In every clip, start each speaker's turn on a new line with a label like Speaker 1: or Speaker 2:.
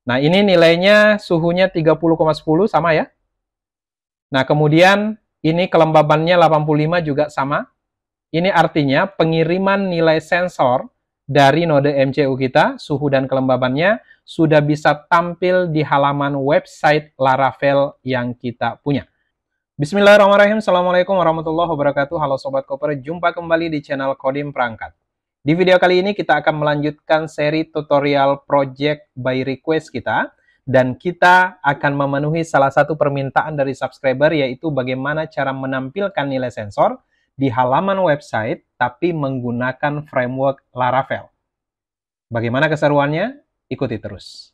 Speaker 1: Nah, ini nilainya suhunya 30,10 sama ya. Nah, kemudian ini kelembabannya 85 juga sama. Ini artinya pengiriman nilai sensor dari node MCU kita, suhu dan kelembabannya, sudah bisa tampil di halaman website Laravel yang kita punya. Bismillahirrahmanirrahim. Assalamualaikum warahmatullahi wabarakatuh. Halo Sobat Koper, jumpa kembali di channel Kodim Perangkat. Di video kali ini kita akan melanjutkan seri tutorial project by request kita. Dan kita akan memenuhi salah satu permintaan dari subscriber, yaitu bagaimana cara menampilkan nilai sensor di halaman website, tapi menggunakan framework Laravel. Bagaimana keseruannya? Ikuti terus.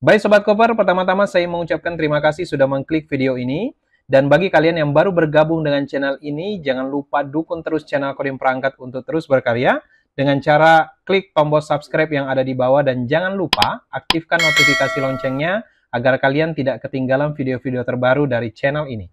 Speaker 1: Baik Sobat Koper, pertama-tama saya mengucapkan terima kasih sudah mengklik video ini. Dan bagi kalian yang baru bergabung dengan channel ini, jangan lupa dukung terus channel Kodim Perangkat untuk terus berkarya dengan cara klik tombol subscribe yang ada di bawah, dan jangan lupa aktifkan notifikasi loncengnya agar kalian tidak ketinggalan video-video terbaru dari channel ini.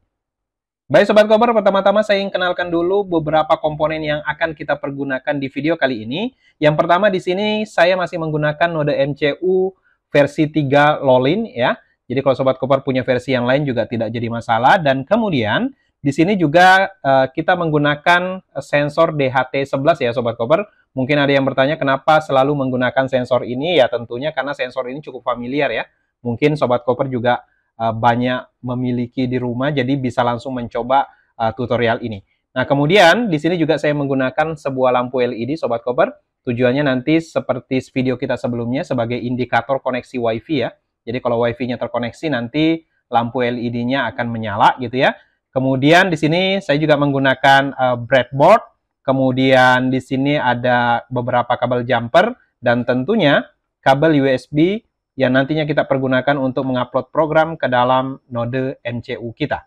Speaker 1: Baik Sobat Koper, pertama-tama saya ingin kenalkan dulu beberapa komponen yang akan kita pergunakan di video kali ini. Yang pertama di sini saya masih menggunakan node MCU versi 3 Lolin ya. Jadi kalau Sobat Koper punya versi yang lain juga tidak jadi masalah. Dan kemudian di sini juga kita menggunakan sensor DHT11 ya Sobat Koper. Mungkin ada yang bertanya kenapa selalu menggunakan sensor ini, ya tentunya karena sensor ini cukup familiar ya. Mungkin Sobat Koper juga banyak memiliki di rumah, jadi bisa langsung mencoba tutorial ini. Nah, kemudian di sini juga saya menggunakan sebuah lampu LED Sobat Koper. Tujuannya nanti seperti video kita sebelumnya sebagai indikator koneksi WiFi ya. Jadi kalau WiFi-nya terkoneksi nanti lampu LED-nya akan menyala gitu ya. Kemudian di sini saya juga menggunakan breadboard. Kemudian di sini ada beberapa kabel jumper dan tentunya kabel USB yang nantinya kita pergunakan untuk mengupload program ke dalam node MCU kita.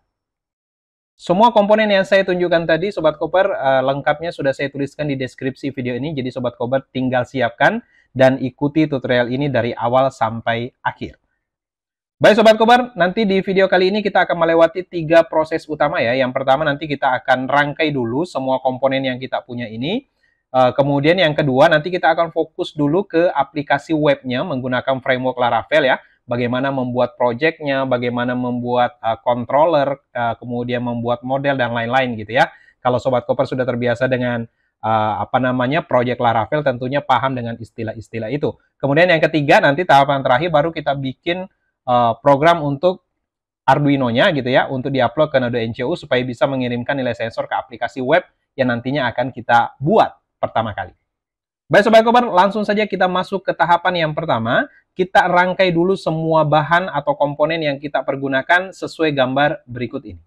Speaker 1: Semua komponen yang saya tunjukkan tadi Sobat Koper lengkapnya sudah saya tuliskan di deskripsi video ini. Jadi Sobat Koper tinggal siapkan dan ikuti tutorial ini dari awal sampai akhir. Baik Sobat Koper, nanti di video kali ini kita akan melewati 3 proses utama ya. Yang pertama nanti kita akan rangkai dulu semua komponen yang kita punya ini. Kemudian yang kedua nanti kita akan fokus dulu ke aplikasi webnya menggunakan framework Laravel ya. Bagaimana membuat projectnya, bagaimana membuat controller, kemudian membuat model dan lain-lain gitu ya. Kalau Sobat Koper sudah terbiasa dengan project Laravel, tentunya paham dengan istilah-istilah itu. Kemudian yang ketiga nanti tahapan terakhir baru kita bikin program untuk Arduino-nya gitu ya, untuk diupload ke node MCU supaya bisa mengirimkan nilai sensor ke aplikasi web yang nantinya akan kita buat pertama kali. Baik Sobat Koper, langsung saja kita masuk ke tahapan yang pertama. Kita rangkai dulu semua bahan atau komponen yang kita pergunakan sesuai gambar berikut ini.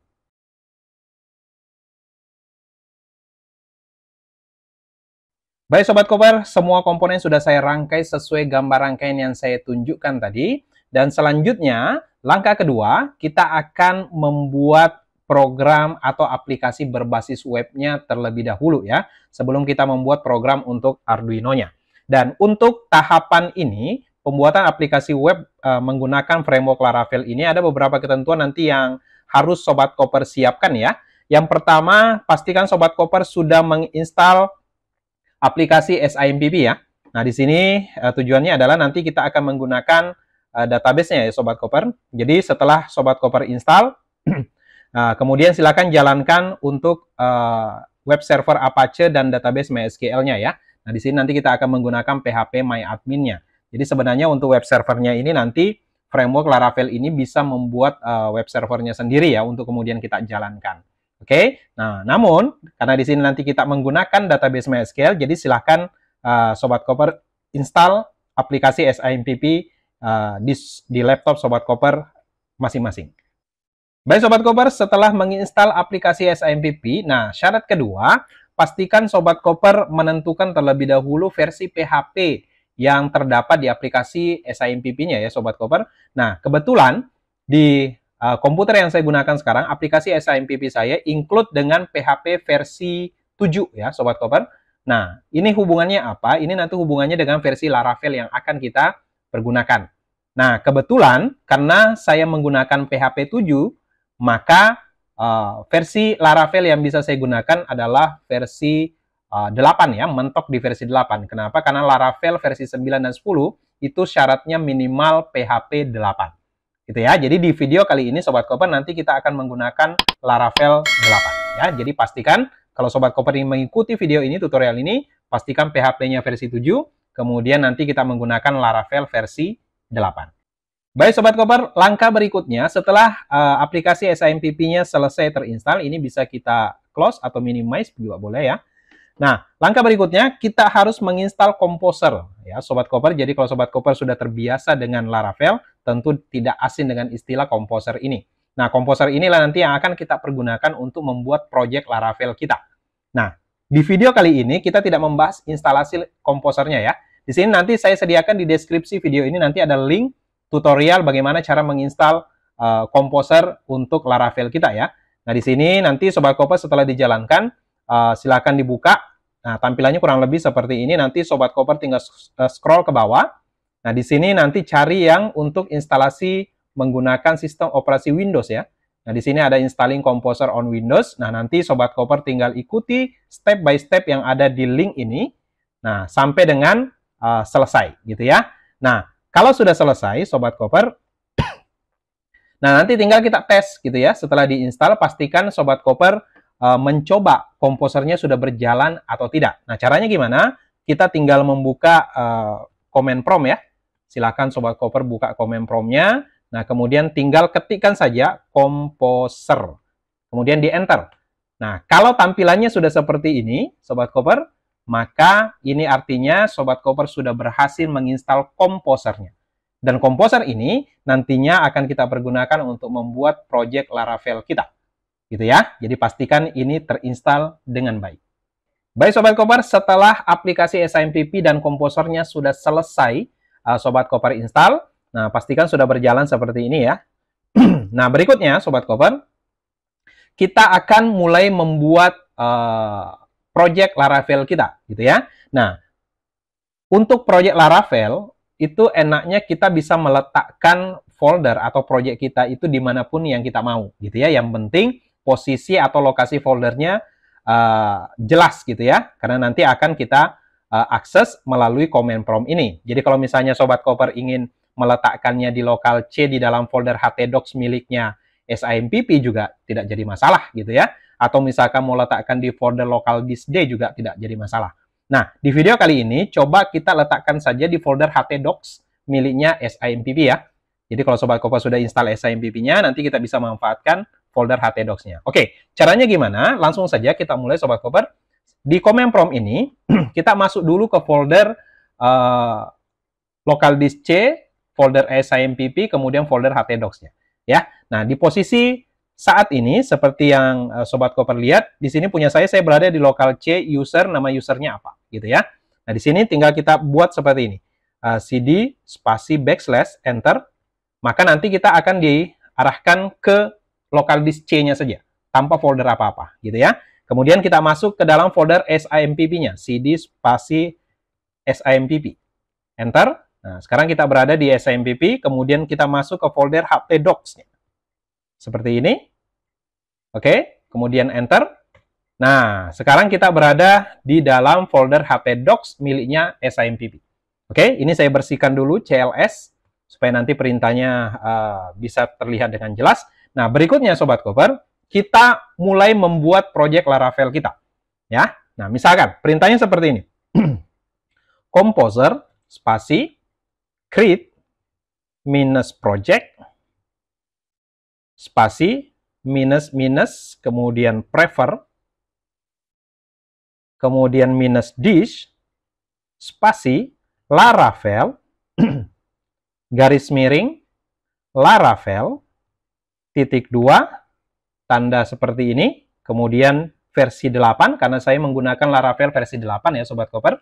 Speaker 1: Baik Sobat Koper, semua komponen sudah saya rangkai sesuai gambar rangkaian yang saya tunjukkan tadi. Dan selanjutnya, langkah kedua, kita akan membuat program atau aplikasi berbasis webnya terlebih dahulu ya, sebelum kita membuat program untuk Arduino-nya. Dan untuk tahapan ini, pembuatan aplikasi web menggunakan framework Laravel ini ada beberapa ketentuan nanti yang harus Sobat Koper siapkan ya. Yang pertama, pastikan Sobat Koper sudah menginstal aplikasi SIMPP ya. Nah, di sini tujuannya adalah nanti kita akan menggunakan database-nya ya Sobat Koper. Jadi setelah Sobat Koper install, kemudian silakan jalankan untuk web server Apache dan database MySQL-nya ya. Nah, di sini nanti kita akan menggunakan PHP MyAdmin-nya. Jadi sebenarnya untuk web servernya ini nanti framework Laravel ini bisa membuat web servernya sendiri ya untuk kemudian kita jalankan. Oke. Nah, namun karena di sini nanti kita menggunakan database MySQL, jadi silahkan Sobat Koper install aplikasi SIMPP di laptop Sobat Koper masing-masing. Baik Sobat Koper, setelah menginstal aplikasi SIMPP, nah syarat kedua, pastikan Sobat Koper menentukan terlebih dahulu versi PHP yang terdapat di aplikasi SIMPP-nya ya Sobat Koper. Nah, kebetulan di komputer yang saya gunakan sekarang, aplikasi SIMPP saya include dengan PHP versi 7 ya Sobat Koper. Nah, ini hubungannya apa? Ini nanti hubungannya dengan versi Laravel yang akan kita pergunakan. Nah, kebetulan karena saya menggunakan PHP 7, maka versi Laravel yang bisa saya gunakan adalah versi 8 ya, mentok di versi 8. Kenapa? Karena Laravel versi 9 dan 10 itu syaratnya minimal PHP 8. Gitu ya. Jadi di video kali ini Sobat Koper nanti kita akan menggunakan Laravel 8 ya. Jadi pastikan kalau Sobat Koper ingin mengikuti video ini, tutorial ini, pastikan PHP-nya versi 7, kemudian nanti kita menggunakan Laravel versi 8. Baik Sobat Koper, langkah berikutnya setelah aplikasi SIMPP-nya selesai terinstall, ini bisa kita close atau minimize juga boleh ya. Nah, langkah berikutnya kita harus menginstal Composer ya Sobat Koper. Jadi kalau Sobat Koper sudah terbiasa dengan Laravel, tentu tidak asing dengan istilah Composer ini. Nah, Composer inilah nanti yang akan kita pergunakan untuk membuat project Laravel kita. Nah, di video kali ini kita tidak membahas instalasi Composernya ya. Di sini nanti saya sediakan di deskripsi video ini nanti ada link tutorial bagaimana cara menginstal Composer untuk Laravel kita ya. Nah, di sini nanti Sobat Koper setelah dijalankan, silakan dibuka. Nah, tampilannya kurang lebih seperti ini. Nanti Sobat Koper tinggal scroll ke bawah. Nah, di sini nanti cari yang untuk instalasi menggunakan sistem operasi Windows ya. Nah, di sini ada installing Composer on Windows. Nah, nanti Sobat Koper tinggal ikuti step by step yang ada di link ini. Nah, sampai dengan selesai gitu ya. Nah, kalau sudah selesai, Sobat Koper, nah nanti tinggal kita tes gitu ya. Setelah diinstal, pastikan Sobat Koper mencoba komposernya sudah berjalan atau tidak. Nah, caranya gimana? Kita tinggal membuka command prompt ya. Silakan Sobat Koper buka command prompt-nya. Nah, kemudian tinggal ketikkan saja Composer. Kemudian di enter. Nah, kalau tampilannya sudah seperti ini, Sobat Koper, maka ini artinya Sobat Koper sudah berhasil menginstal Composernya. Dan Composer ini nantinya akan kita pergunakan untuk membuat project Laravel kita. Gitu ya. Jadi pastikan ini terinstall dengan baik. Baik Sobat Koper, setelah aplikasi SIMPP dan Composernya sudah selesai, Sobat Koper install, nah pastikan sudah berjalan seperti ini ya. Nah berikutnya Sobat Koper, kita akan mulai membuat project Laravel kita, gitu ya. Nah, untuk project Laravel, itu enaknya kita bisa meletakkan folder atau project kita itu dimanapun yang kita mau, gitu ya. Yang penting posisi atau lokasi foldernya jelas, gitu ya. Karena nanti akan kita akses melalui command prompt ini. Jadi kalau misalnya Sobat Koper ingin meletakkannya di lokal C di dalam folder htdocs miliknya SIMPP juga tidak jadi masalah, gitu ya. Atau misalkan mau letakkan di folder local disk D juga tidak jadi masalah. Nah, di video kali ini coba kita letakkan saja di folder htdocs miliknya SIMPP ya. Jadi kalau Sobat Koper sudah install SIMPP-nya, nanti kita bisa memanfaatkan folder htdocs-nya. Oke, caranya gimana? Langsung saja kita mulai Sobat Koper. Di command prompt ini, kita masuk dulu ke folder local disk C, folder SIMPP, kemudian folder htdocs-nya. Ya, nah di posisi saat ini, seperti yang Sobat Koper lihat, di sini punya saya berada di local C user, nama usernya apa, gitu ya. Nah, di sini tinggal kita buat seperti ini. CD, spasi, backslash, enter. Maka nanti kita akan diarahkan ke local disk C-nya saja, tanpa folder apa-apa, gitu ya. Kemudian kita masuk ke dalam folder SIMPP-nya, CD, spasi, SIMPP. Enter. Nah, sekarang kita berada di SIMPP, kemudian kita masuk ke folder htdocs-nya. Seperti ini. Oke, kemudian enter. Nah, sekarang kita berada di dalam folder htdocs miliknya SIMPP. Oke, ini saya bersihkan dulu CLS supaya nanti perintahnya bisa terlihat dengan jelas. Nah, berikutnya Sobat Koper, kita mulai membuat project Laravel kita. Ya. Nah, misalkan perintahnya seperti ini. Composer spasi create minus project spasi minus kemudian prefer kemudian minus disk spasi Laravel garis miring Laravel titik 2 tanda seperti ini, kemudian versi 8 karena saya menggunakan Laravel versi 8 ya Sobat Koper.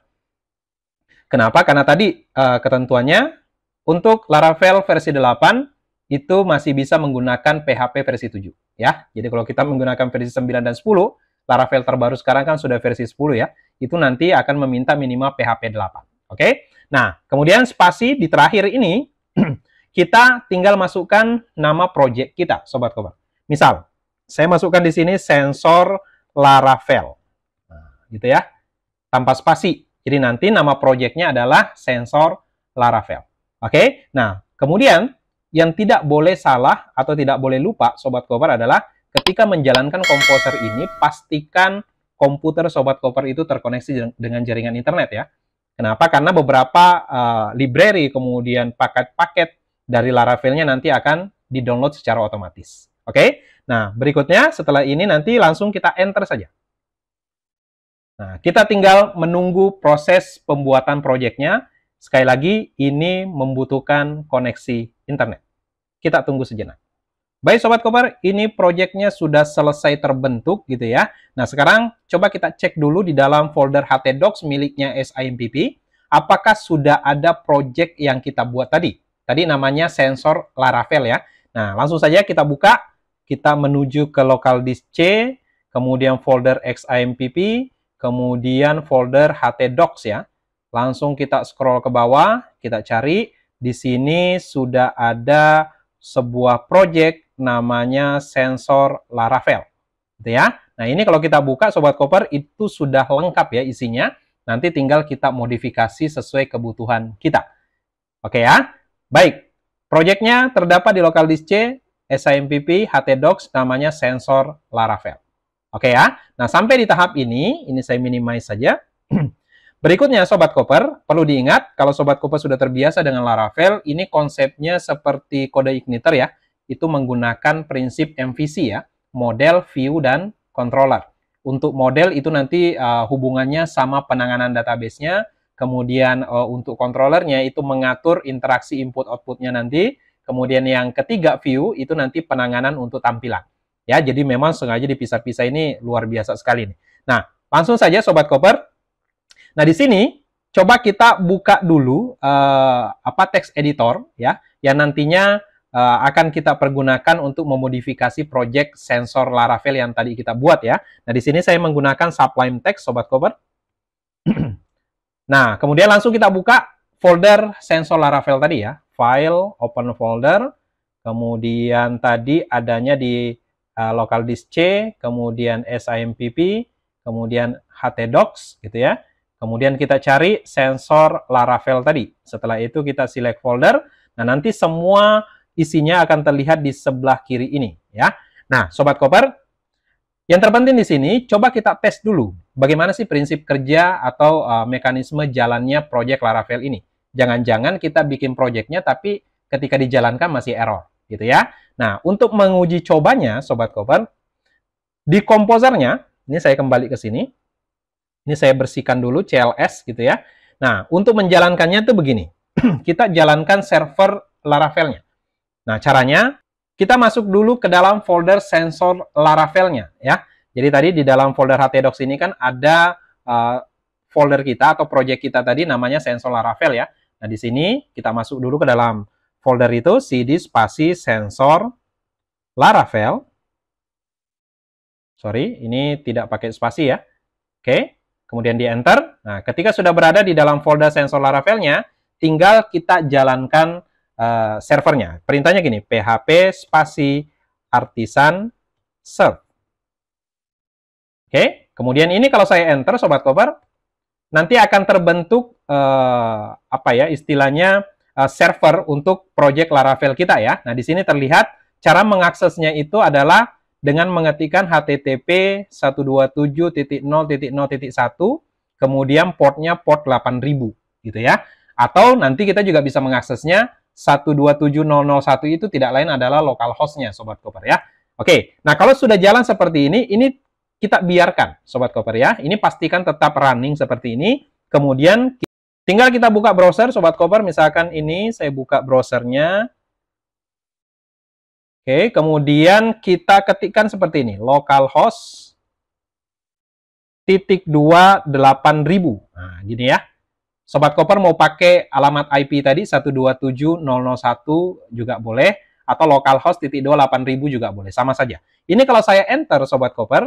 Speaker 1: Kenapa? Karena tadi ketentuannya untuk Laravel versi 8 itu masih bisa menggunakan PHP versi 7 ya. Jadi kalau kita menggunakan versi 9 dan 10, Laravel terbaru sekarang kan sudah versi 10 ya. Itu nanti akan meminta minimal PHP 8. Oke? Nah, kemudian spasi di terakhir ini kita tinggal masukkan nama project kita, Sobat Koper. Misal, saya masukkan di sini sensor Laravel. Nah, gitu ya. Tanpa spasi. Jadi nanti nama proyeknya adalah sensor Laravel. Oke? Nah, kemudian yang tidak boleh salah atau tidak boleh lupa Sobat Koper adalah ketika menjalankan komposer ini, pastikan komputer Sobat Koper itu terkoneksi dengan jaringan internet ya. Kenapa? Karena beberapa library, kemudian paket-paket dari Laravelnya nanti akan di-download secara otomatis. Oke? Nah, berikutnya setelah ini nanti langsung kita enter saja. Nah, kita tinggal menunggu proses pembuatan proyeknya. Sekali lagi, ini membutuhkan koneksi internet. Kita tunggu sejenak. Baik Sobat Koper, ini proyeknya sudah selesai terbentuk gitu ya. Nah sekarang coba kita cek dulu di dalam folder htdocs miliknya SIMPP. Apakah sudah ada proyek yang kita buat tadi? Tadi namanya sensor Laravel ya. Nah langsung saja kita buka. Kita menuju ke local disk C, kemudian folder XIMPP, kemudian folder htdocs ya. Langsung kita scroll ke bawah, kita cari. Di sini sudah ada sebuah project namanya sensor Laravel. Gitu ya. Nah, ini kalau kita buka Sobat Koper itu sudah lengkap ya isinya. Nanti tinggal kita modifikasi sesuai kebutuhan kita. Oke ya. Baik. Projectnya terdapat di local disk C, SIMPP, htdocs namanya sensor Laravel. Oke ya. Nah, sampai di tahap ini saya minimize saja. Berikutnya Sobat Koper, perlu diingat kalau Sobat Koper sudah terbiasa dengan Laravel, ini konsepnya seperti kode igniter ya, itu menggunakan prinsip MVC ya, model, view, dan controller. Untuk model itu nanti hubungannya sama penanganan database-nya, kemudian untuk controllernya itu mengatur interaksi input-output-nya nanti, kemudian yang ketiga view itu nanti penanganan untuk tampilan. Ya, jadi memang sengaja dipisah-pisah ini luar biasa sekali nih. Nah, langsung saja Sobat Koper. Nah, di sini coba kita buka dulu text editor ya, yang nantinya akan kita pergunakan untuk memodifikasi project sensor Laravel yang tadi kita buat ya. Nah, di sini saya menggunakan Sublime Text Sobat Koper. Nah, kemudian langsung kita buka folder sensor Laravel tadi ya. File, open folder, kemudian tadi adanya di local disk C, kemudian SIMPP, kemudian htdocs gitu ya. Kemudian kita cari sensor Laravel tadi. Setelah itu kita select folder. Nah, nanti semua isinya akan terlihat di sebelah kiri ini ya. Nah, Sobat Koper, yang terpenting di sini coba kita tes dulu bagaimana sih prinsip kerja atau mekanisme jalannya proyek Laravel ini. Jangan-jangan kita bikin proyeknya tapi ketika dijalankan masih error gitu ya. Nah, untuk menguji cobanya Sobat Koper, di komposernya, ini saya kembali ke sini. Ini saya bersihkan dulu CLS gitu ya. Nah, untuk menjalankannya itu begini. Kita jalankan server Laravelnya. Nah, caranya kita masuk dulu ke dalam folder sensor Laravelnya ya. Jadi tadi di dalam folder htdocs ini kan ada folder kita atau project kita tadi namanya sensor Laravel ya. Nah, di sini kita masuk dulu ke dalam folder itu cd spasi sensor Laravel. Sorry, ini tidak pakai spasi ya. Oke. Kemudian di enter. Nah, ketika sudah berada di dalam folder sensor Laravelnya, tinggal kita jalankan servernya. Perintahnya gini, php spasi artisan serve. Oke, kemudian ini kalau saya enter Sobat Koper, nanti akan terbentuk istilahnya server untuk project Laravel kita ya. Nah, di sini terlihat cara mengaksesnya itu adalah dengan mengetikkan http 127.0.0.1, kemudian portnya port 8000 gitu ya. Atau nanti kita juga bisa mengaksesnya 127.001 itu tidak lain adalah localhost-nya Sobat Koper ya. Oke, nah kalau sudah jalan seperti ini kita biarkan Sobat Koper ya. Ini pastikan tetap running seperti ini. Kemudian tinggal kita buka browser Sobat Koper, misalkan ini saya buka browsernya. Oke, kemudian kita ketikkan seperti ini, localhost /28000. Nah, gini ya. Sobat Koper mau pakai alamat IP tadi 127.001 juga boleh, atau localhost /28000 juga boleh, sama saja. Ini kalau saya enter Sobat Koper,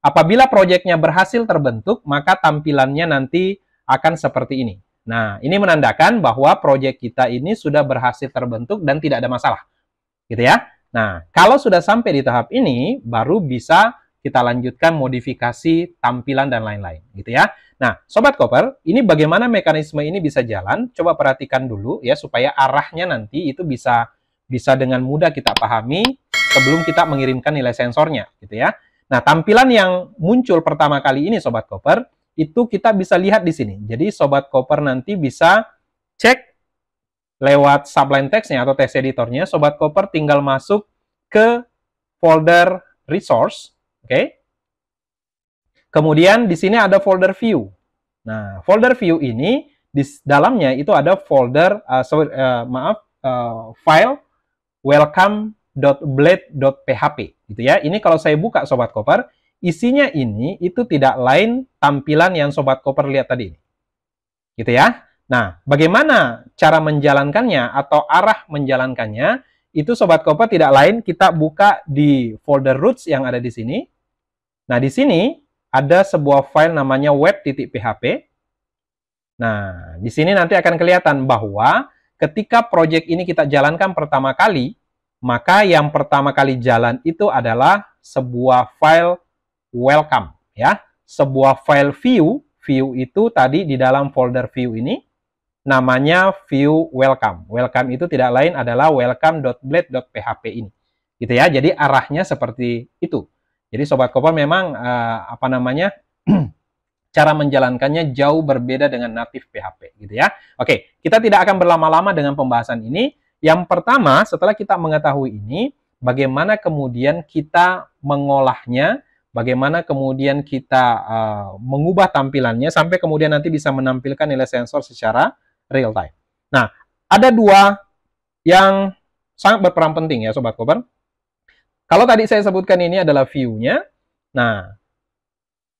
Speaker 1: apabila proyeknya berhasil terbentuk, maka tampilannya nanti akan seperti ini. Nah, ini menandakan bahwa proyek kita ini sudah berhasil terbentuk dan tidak ada masalah. Gitu ya. Nah, kalau sudah sampai di tahap ini, baru bisa kita lanjutkan modifikasi tampilan dan lain-lain, gitu ya. Nah, Sobat Koper, ini bagaimana mekanisme ini bisa jalan? Coba perhatikan dulu ya, supaya arahnya nanti itu bisa dengan mudah kita pahami sebelum kita mengirimkan nilai sensornya, gitu ya. Nah, tampilan yang muncul pertama kali ini, Sobat Koper, itu kita bisa lihat di sini. Jadi, Sobat Koper nanti bisa cek lewat Sublime Text-nya atau text editornya. Sobat Koper tinggal masuk ke folder resource, oke? Kemudian di sini ada folder view. Nah, folder view ini di dalamnya itu ada folder file welcome.blade.php gitu ya. Ini kalau saya buka Sobat Koper, isinya ini itu tidak lain tampilan yang Sobat Koper lihat tadi. Gitu ya. Nah, bagaimana cara menjalankannya atau arah menjalankannya? Itu Sobat Koper tidak lain, kita buka di folder roots yang ada di sini. Nah, di sini ada sebuah file namanya web.php. Nah, di sini nanti akan kelihatan bahwa ketika project ini kita jalankan pertama kali, maka yang pertama kali jalan itu adalah sebuah file welcome, ya. Sebuah file view itu tadi di dalam folder view ini, namanya view welcome. Welcome itu tidak lain adalah welcome.blade.php ini. Gitu ya. Jadi arahnya seperti itu. Jadi Sobat Koper memang cara menjalankannya jauh berbeda dengan native PHP gitu ya. Oke, kita tidak akan berlama-lama dengan pembahasan ini. Yang pertama, setelah kita mengetahui ini, bagaimana kemudian kita mengolahnya, bagaimana kemudian kita mengubah tampilannya sampai kemudian nanti bisa menampilkan nilai sensor secara real time. Nah, ada dua yang sangat berperan penting ya Sobat Koper. Kalau tadi saya sebutkan ini adalah view-nya, nah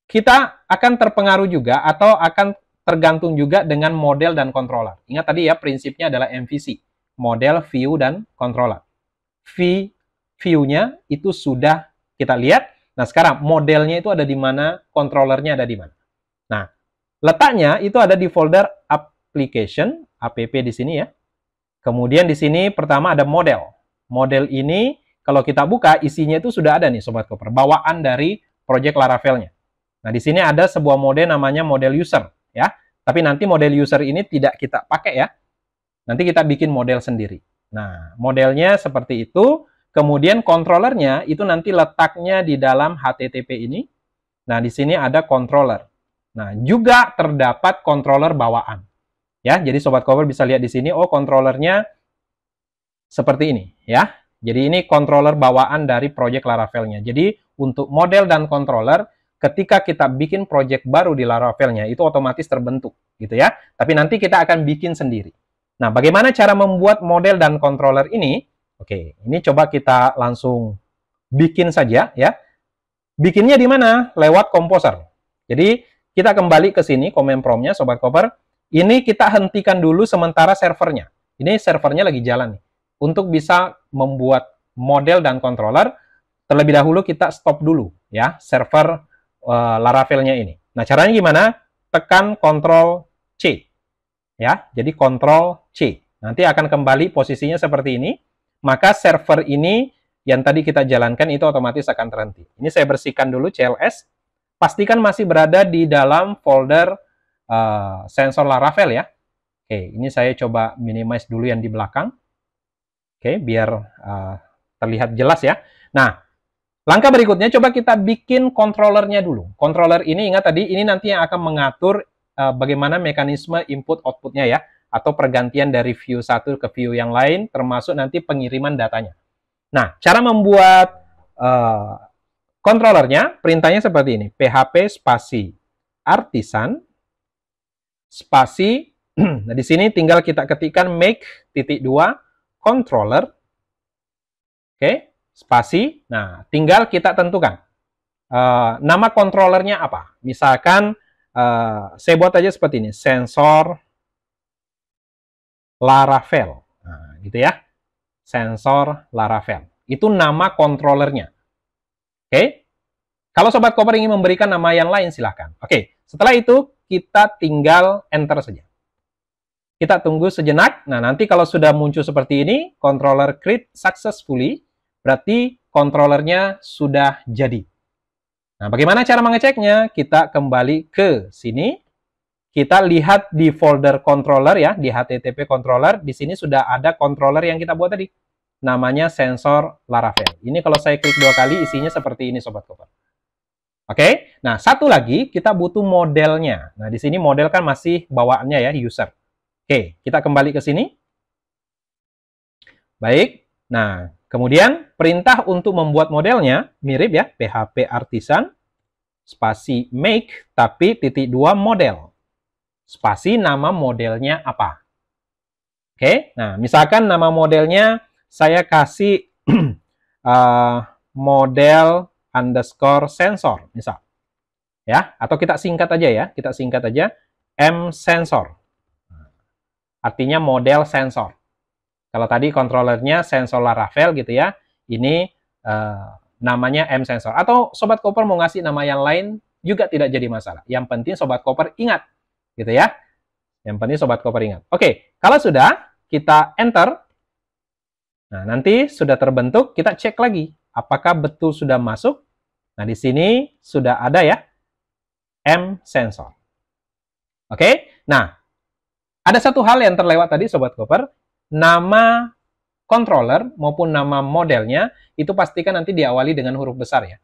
Speaker 1: kita akan terpengaruh juga atau akan tergantung juga dengan model dan controller. Ingat tadi ya, prinsipnya adalah MVC, model, view, dan controller. View-nya itu sudah kita lihat. Nah, sekarang modelnya itu ada di mana, controllernya ada di mana. Nah, letaknya itu ada di folder application, app di sini ya. Kemudian di sini pertama ada model. Model ini kalau kita buka isinya itu sudah ada nih Sobat Koper, bawaan dari project Laravel-nya. Nah, di sini ada sebuah mode namanya model user ya. Tapi nanti model user ini tidak kita pakai ya. Nanti kita bikin model sendiri. Nah, modelnya seperti itu. Kemudian controllernya itu nanti letaknya di dalam HTTP ini. Nah, di sini ada controller. Nah, juga terdapat controller bawaan. Ya, jadi Sobat Koper bisa lihat di sini, oh controllernya seperti ini ya. Jadi ini controller bawaan dari project Laravel-nya. Jadi untuk model dan controller, ketika kita bikin project baru di Laravel-nya, itu otomatis terbentuk gitu ya. Tapi nanti kita akan bikin sendiri. Nah, bagaimana cara membuat model dan controller ini? Oke, ini coba kita langsung bikin saja ya. Bikinnya di mana? Lewat Composer. Jadi kita kembali ke sini, command prompt-nya Sobat Koper. Ini kita hentikan dulu sementara servernya. Ini servernya lagi jalan nih. Untuk bisa membuat model dan controller, terlebih dahulu kita stop dulu ya server Laravel-nya ini. Nah, caranya gimana? Tekan Ctrl C. Ya, jadi Ctrl C. Nanti akan kembali posisinya seperti ini. Maka server ini yang tadi kita jalankan itu otomatis akan terhenti. Ini saya bersihkan dulu CLS. Pastikan masih berada di dalam folder sensor Laravel ya. Oke, ini saya coba minimize dulu yang di belakang. Oke, biar terlihat jelas ya. Nah, langkah berikutnya coba kita bikin controllernya dulu. Controller ini ingat tadi, ini nanti yang akan mengatur bagaimana mekanisme input outputnya ya. Atau pergantian dari view satu ke view yang lain, termasuk nanti pengiriman datanya. Nah, cara membuat controllernya, perintahnya seperti ini. PHP spasi artisan spasi. Nah, di sini tinggal kita ketikkan make.2 controller. Oke, spasi. Nah, tinggal kita tentukan nama controllernya apa. Misalkan saya buat aja seperti ini, sensor Laravel. Nah, gitu ya. Sensor Laravel. Itu nama controllernya. Oke. Kalau Sobat Koper ingin memberikan nama yang lain, silahkan. Oke, setelah itu kita tinggal enter saja. Kita tunggu sejenak. Nah, nanti kalau sudah muncul seperti ini, controller create successfully, berarti controllernya sudah jadi. Nah, bagaimana cara mengeceknya? Kita kembali ke sini. Kita lihat di folder controller ya, di HTTP controller. Di sini sudah ada controller yang kita buat tadi. Namanya sensor Laravel. Ini kalau saya klik 2 kali, isinya seperti ini, Sobat Koper. Oke, nah satu lagi kita butuh modelnya. Nah, di sini model kan masih bawaannya ya, user. Oke, kita kembali ke sini. Baik, nah kemudian perintah untuk membuat modelnya mirip ya, PHP artisan, spasi make, tapi titik 2 model. Spasi nama modelnya apa. Oke, nah misalkan nama modelnya saya kasih model underscore sensor, misal. Ya, atau kita singkat aja ya, kita singkat aja M sensor. Artinya model sensor. Kalau tadi controllernya sensor Laravel gitu ya, ini namanya M sensor. Atau Sobat Koper mau ngasih nama yang lain juga tidak jadi masalah. Yang penting Sobat Koper ingat, gitu ya. Yang penting Sobat Koper ingat. Oke, kalau sudah, kita enter. Nah, nanti sudah terbentuk, kita cek lagi. Apakah betul sudah masuk? Nah, di sini sudah ada ya, M sensor. Oke, nah, ada satu hal yang terlewat tadi Sobat Koper. Nama controller maupun nama modelnya itu pastikan nanti diawali dengan huruf besar ya.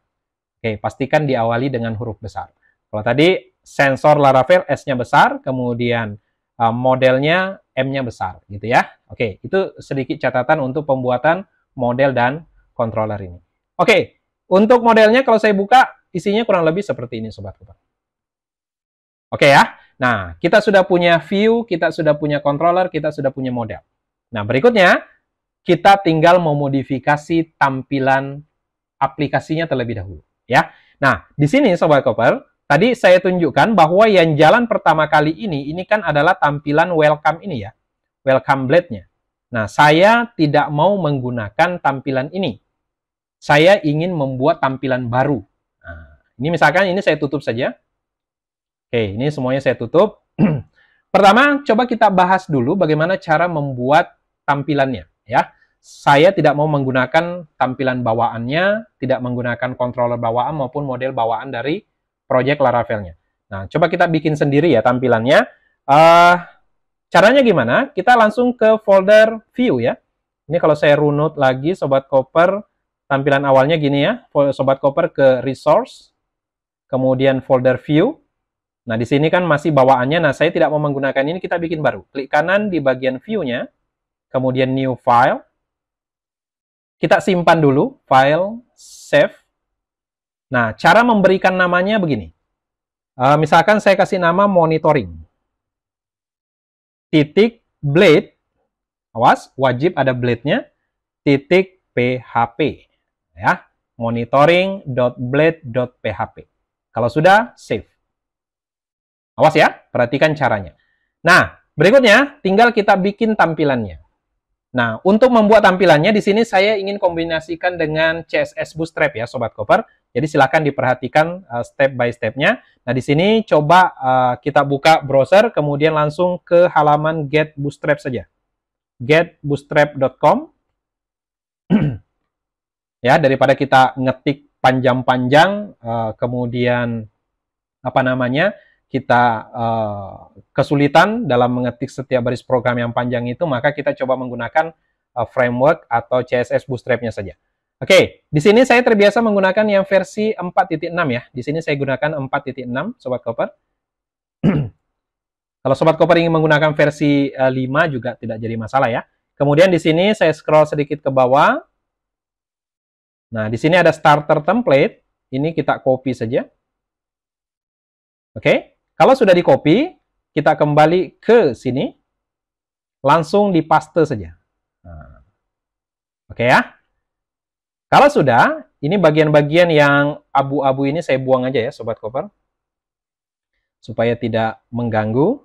Speaker 1: Oke, pastikan diawali dengan huruf besar. Kalau tadi sensor Laravel S-nya besar, kemudian modelnya M-nya besar gitu ya. Oke, itu sedikit catatan untuk pembuatan model dan controller ini. Oke, untuk modelnya kalau saya buka isinya kurang lebih seperti ini Sobat Koper. Oke ya. Nah, kita sudah punya view, kita sudah punya controller, kita sudah punya model. Nah, berikutnya kita tinggal memodifikasi tampilan aplikasinya terlebih dahulu ya. Nah, di sini Sobat Koper, tadi saya tunjukkan bahwa yang jalan pertama kali ini kan adalah tampilan welcome ini ya. Welcome blade-nya. Nah, saya tidak mau menggunakan tampilan ini. Saya ingin membuat tampilan baru. Nah, ini misalkan ini saya tutup saja. Oke, ini semuanya saya tutup. Pertama, coba kita bahas dulu bagaimana cara membuat tampilannya ya. Saya tidak mau menggunakan tampilan bawaannya, tidak menggunakan controller bawaan maupun model bawaan dari project Laravelnya. Nah, coba kita bikin sendiri ya tampilannya. Caranya gimana? Kita langsung ke folder view ya. Ini kalau saya runut lagi Sobat Koper, tampilan awalnya gini ya. Sobat Koper ke resource, kemudian folder view. Nah, di sini kan masih bawaannya. Nah, saya tidak mau menggunakan ini, kita bikin baru. Klik kanan di bagian view-nya, kemudian new file. Kita simpan dulu, file, save. Nah, cara memberikan namanya begini. Misalkan saya kasih nama monitoring. Titik blade, awas, wajib ada blade-nya, titik php. Ya, monitoring.blade.php. Kalau sudah, save. Awas ya, perhatikan caranya. Nah, berikutnya tinggal kita bikin tampilannya. Nah, untuk membuat tampilannya di sini saya ingin kombinasikan dengan CSS Bootstrap ya, Sobat Koper. Jadi silakan diperhatikan step by step-nya. Nah, di sini coba kita buka browser, kemudian langsung ke halaman Get Bootstrap saja. getbootstrap.com. Ya, daripada kita ngetik panjang-panjang, kemudian apa namanya, kita kesulitan dalam mengetik setiap baris program yang panjang itu, maka kita coba menggunakan framework atau CSS Bootstrap-nya saja. Oke, di sini saya terbiasa menggunakan yang versi 4.6 ya. Di sini saya gunakan 4.6, Sobat Koper. Kalau Sobat Koper ingin menggunakan versi 5 juga tidak jadi masalah ya. Kemudian di sini saya scroll sedikit ke bawah. Nah, di sini ada starter template. Ini kita copy saja. Oke. Kalau sudah di-copy, kita kembali ke sini, langsung dipaste saja. Nah, oke ya. Kalau sudah, ini bagian-bagian yang abu-abu ini saya buang aja ya, Sobat Koper. Supaya tidak mengganggu.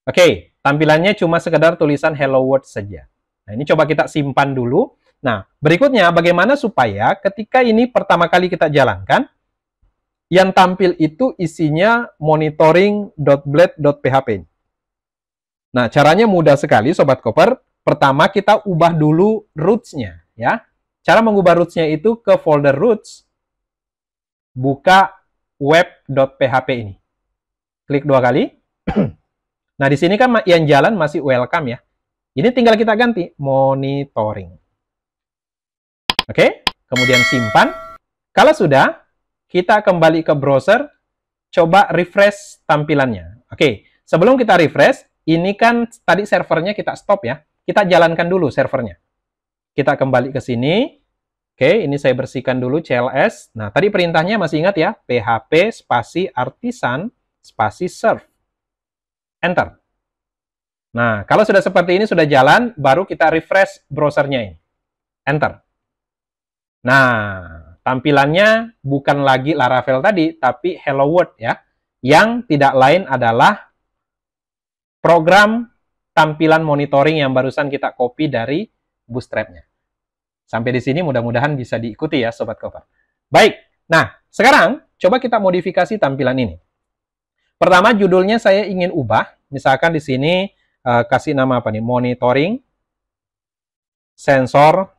Speaker 1: Oke, tampilannya cuma sekedar tulisan Hello World saja. Nah, ini coba kita simpan dulu. Nah, berikutnya bagaimana supaya ketika ini pertama kali kita jalankan, yang tampil itu isinya monitoring.blade.php. Nah, caranya mudah sekali Sobat Koper. Pertama kita ubah dulu roots-nya ya. Cara mengubah roots-nya itu ke folder roots, buka web.php ini. Klik 2 kali. Nah, di sini kan yang jalan masih welcome ya. Ini tinggal kita ganti monitoring. Oke, kemudian simpan. Kalau sudah, kita kembali ke browser, coba refresh tampilannya. Oke, sebelum kita refresh, ini kan tadi servernya kita stop ya. Kita jalankan dulu servernya. Kita kembali ke sini. Oke, ini saya bersihkan dulu CLS. Nah, tadi perintahnya masih ingat ya, php spasi artisan spasi serve. Enter. Nah, kalau sudah seperti ini, sudah jalan, baru kita refresh browsernya ini. Enter. Nah, tampilannya bukan lagi Laravel tadi, tapi Hello World ya. Yang tidak lain adalah program tampilan monitoring yang barusan kita copy dari Bootstrap-nya. Sampai di sini mudah-mudahan bisa diikuti ya, Sobat Koper. Baik, nah sekarang coba kita modifikasi tampilan ini. Pertama, judulnya saya ingin ubah. Misalkan di sini kasih nama apa nih? Monitoring sensor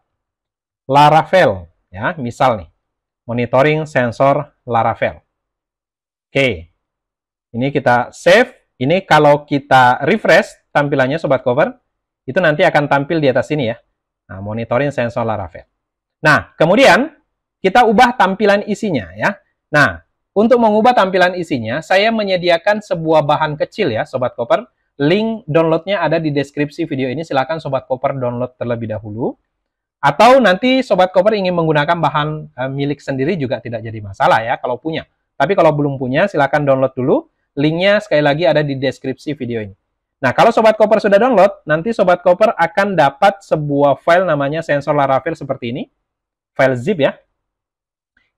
Speaker 1: Laravel ya, misal nih. Monitoring sensor Laravel. Oke. Ini kita save. Ini kalau kita refresh tampilannya Sobat Cover, itu nanti akan tampil di atas sini ya. Nah, monitoring sensor Laravel. Nah, kemudian kita ubah tampilan isinya ya. Nah, untuk mengubah tampilan isinya, saya menyediakan sebuah bahan kecil ya Sobat Cover. Link downloadnya ada di deskripsi video ini. Silakan Sobat Koper download terlebih dahulu. Atau nanti Sobat Koper ingin menggunakan bahan milik sendiri juga tidak jadi masalah ya kalau punya. Tapi kalau belum punya, silakan download dulu. Linknya sekali lagi ada di deskripsi video ini. Nah, kalau Sobat Koper sudah download, nanti Sobat Koper akan dapat sebuah file namanya sensor Laravel seperti ini. File zip ya.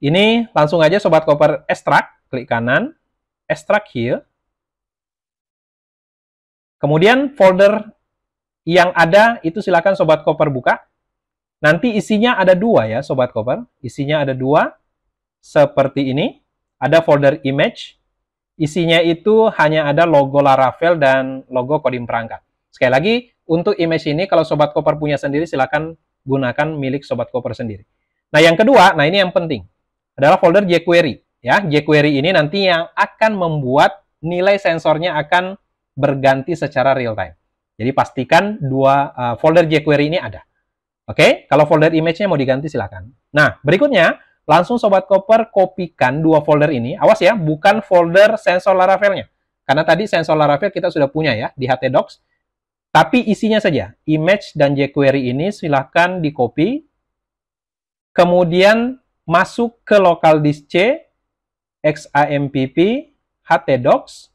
Speaker 1: Ini langsung aja Sobat Koper extract. Klik kanan. Extract here. Kemudian folder yang ada itu silakan Sobat Koper buka. Nanti isinya ada dua ya Sobat Koper. Isinya ada dua. Seperti ini. Ada folder image. Isinya itu hanya ada logo Laravel dan logo Kodim perangkat. Sekali lagi, untuk image ini kalau Sobat Koper punya sendiri silakan gunakan milik Sobat Koper sendiri. Nah yang kedua, nah ini yang penting. Adalah folder jQuery. Ya, jQuery ini nanti yang akan membuat nilai sensornya akan berganti secara real time. Jadi pastikan dua folder jQuery ini ada. Oke, kalau folder image-nya mau diganti silakan. Nah, berikutnya langsung Sobat Koper kopikan dua folder ini. Awas ya, bukan folder sensor Laravel-nya. Karena tadi sensor Laravel kita sudah punya ya di htdocs. Tapi isinya saja, image dan jQuery ini silakan di-copy. Kemudian masuk ke local disk C, XAMPP, htdocs.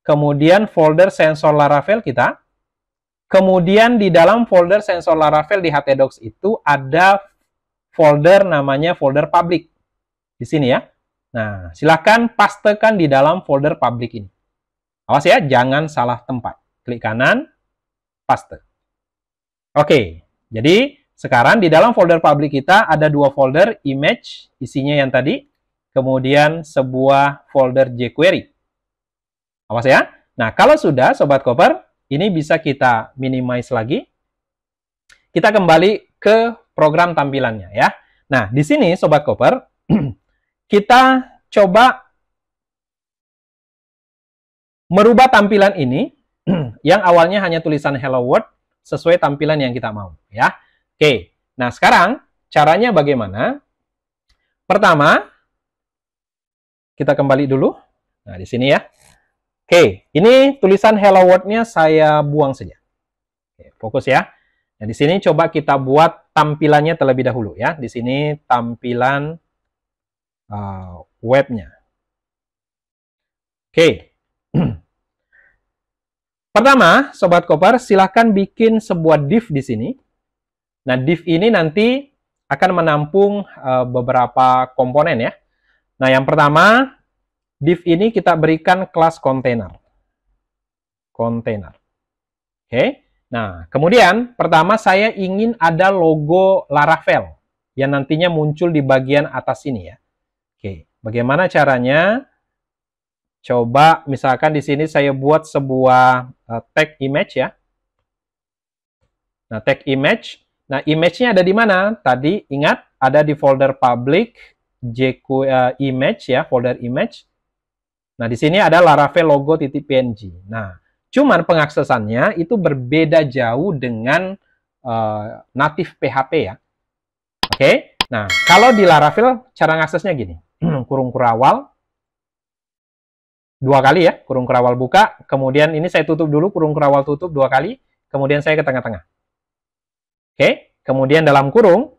Speaker 1: Kemudian folder sensor Laravel kita. Kemudian di dalam folder sensor Laravel di htdocs itu ada folder namanya folder public. Di sini ya. Nah, silakan pastekan di dalam folder public ini. Awas ya, jangan salah tempat. Klik kanan, paste. Oke, jadi sekarang di dalam folder public kita ada dua folder, image, isinya yang tadi. Kemudian sebuah folder jQuery. Awas ya. Nah, kalau sudah Sobat Koper, ini bisa kita minimize lagi. Kita kembali ke program tampilannya ya. Nah, di sini Sobat Koper, kita coba merubah tampilan ini yang awalnya hanya tulisan Hello World sesuai tampilan yang kita mau ya. Oke. Nah, sekarang caranya bagaimana? Pertama, kita kembali dulu. Nah, di sini ya. Oke, ini tulisan Hello World-nya saya buang saja. Oke, fokus ya. Nah, di sini coba kita buat tampilannya terlebih dahulu ya. Di sini tampilan webnya. Oke. Pertama, Sobat Koper, silahkan bikin sebuah div di sini. Nah, div ini nanti akan menampung beberapa komponen ya. Nah, yang pertama, div ini kita berikan kelas container. Container. Oke. Nah, kemudian pertama saya ingin ada logo Laravel yang nantinya muncul di bagian atas sini ya. Oke, bagaimana caranya? Coba misalkan di sini saya buat sebuah tag image ya. Nah, tag image. Nah, image-nya ada di mana? Tadi ingat ada di folder public image ya, folder image. Nah, di sini ada Laravel logo.png. Nah, cuman pengaksesannya itu berbeda jauh dengan native PHP ya. Oke. Nah, kalau di Laravel cara ngaksesnya gini. Kurung kurawal 2 kali ya, kurung kurawal buka, kemudian ini saya tutup dulu, kurung kurawal tutup 2 kali, kemudian saya ke tengah-tengah. Oke, kemudian dalam kurung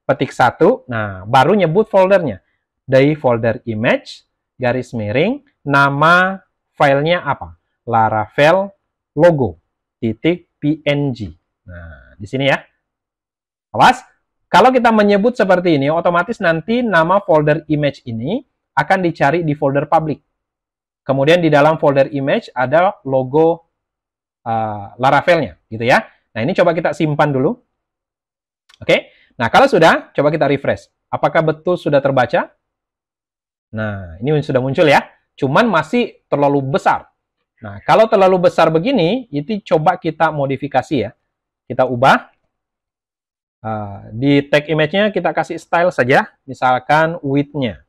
Speaker 1: petik 1, nah baru nyebut foldernya. Dari folder image, garis miring, nama filenya apa? Laravel logo.png. Nah, di sini ya. Awas, kalau kita menyebut seperti ini, otomatis nanti nama folder image ini akan dicari di folder public. Kemudian di dalam folder image ada logo Laravelnya, gitu ya. Nah, ini coba kita simpan dulu. Oke, nah kalau sudah, coba kita refresh. Apakah betul sudah terbaca? Nah, ini sudah muncul ya. Cuman masih terlalu besar. Nah, kalau terlalu besar begini, itu coba kita modifikasi ya. Kita ubah. Di tag image-nya kita kasih style saja. Misalkan width-nya.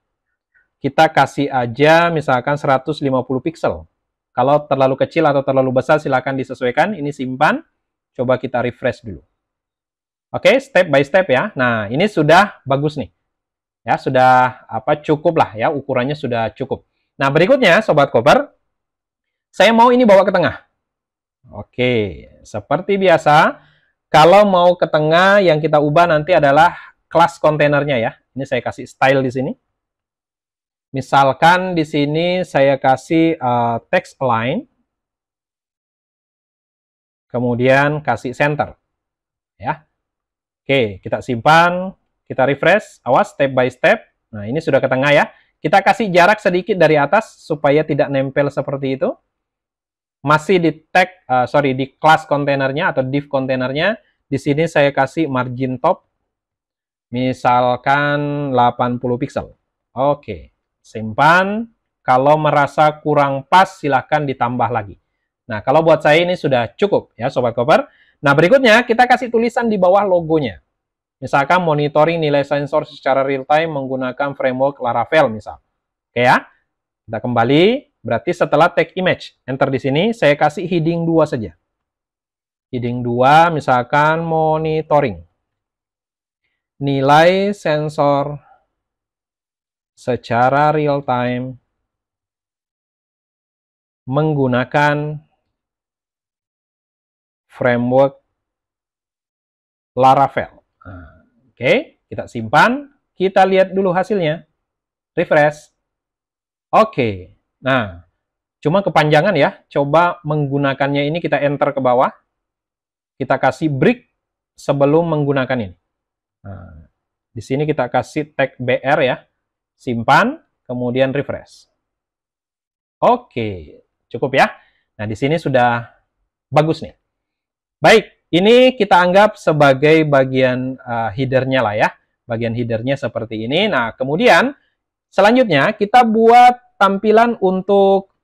Speaker 1: Kita kasih aja misalkan 150 pixel. Kalau terlalu kecil atau terlalu besar silakan disesuaikan. Ini simpan. Coba kita refresh dulu. Oke, step by step ya. Nah, ini sudah bagus nih. Ya, sudah cukup lah ya, ukurannya sudah cukup. Nah, berikutnya Sobat Koper, saya mau ini bawa ke tengah. Oke, seperti biasa, kalau mau ke tengah yang kita ubah nanti adalah kelas kontainernya ya. Ini saya kasih style di sini. Misalkan di sini saya kasih text align, kemudian kasih center, ya. Oke, kita simpan, kita refresh, awas step by step. Nah, ini sudah ke tengah ya. Kita kasih jarak sedikit dari atas supaya tidak nempel seperti itu. Masih di tag, di kelas kontainernya atau div kontainernya. Di sini saya kasih margin top, misalkan 80 pixel. Oke. Simpan, kalau merasa kurang pas silahkan ditambah lagi. Nah, kalau buat saya ini sudah cukup ya Sobat Koper. Nah, berikutnya kita kasih tulisan di bawah logonya. Misalkan monitoring nilai sensor secara real time menggunakan framework Laravel misal. Oke ya. Kita kembali, berarti setelah tag image, enter di sini, saya kasih heading 2 saja. Heading 2 misalkan monitoring. Nilai sensor secara real time menggunakan framework Laravel. Nah, oke, kita simpan, kita lihat dulu hasilnya. Refresh. Oke, nah, cuma kepanjangan ya. Coba menggunakannya ini kita enter ke bawah. Kita kasih break sebelum menggunakan ini. Nah, di sini kita kasih tag BR ya. Simpan, kemudian refresh. Oke, cukup ya. Nah, di sini sudah bagus nih. Baik, ini kita anggap sebagai bagian header-nya lah ya. Bagian header-nya seperti ini. Nah, kemudian selanjutnya kita buat tampilan untuk